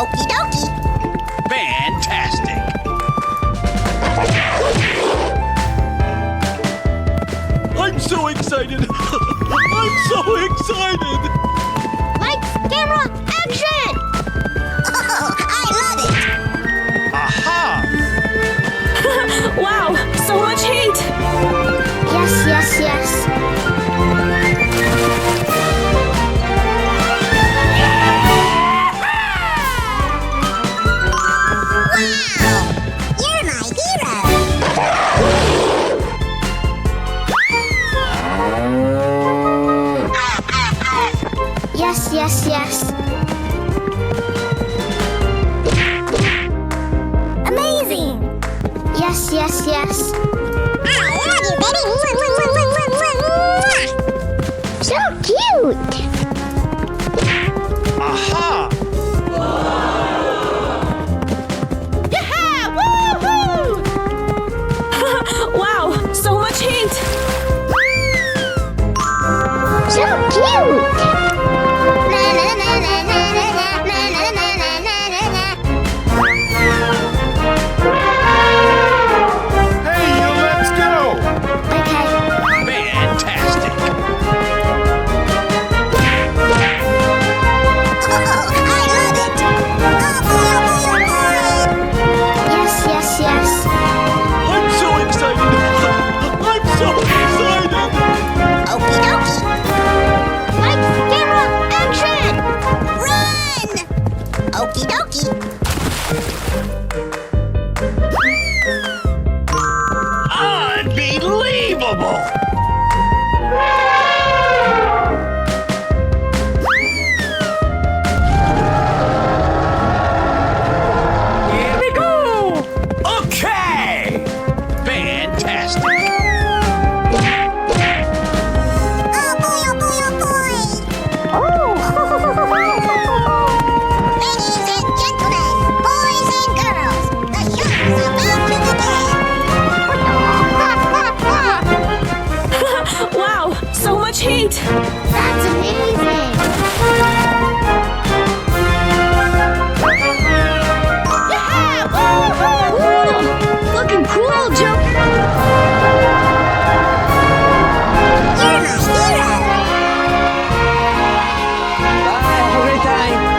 Okie dokie. Fantastic. I'm so excited. I'm so excited. Lights, camera, action! Oh, I love it! Aha! Wow, so much heat! Yes, yes, yes. Wow! You're my hero! Yes, yes, yes. Amazing! Yes, yes, yes. I love you, baby! So cute! Aha! Yeah! Woohoo! Wow, so much heat! So cute! Na na na na na na na na na na na na. Hey, let's go! Okay. Fantastic. Oh, I love it! Yes, yes, yes. I'm so excited. I'm so excited. Okie dokie. Lights, camera, action! Run! Okie dokie.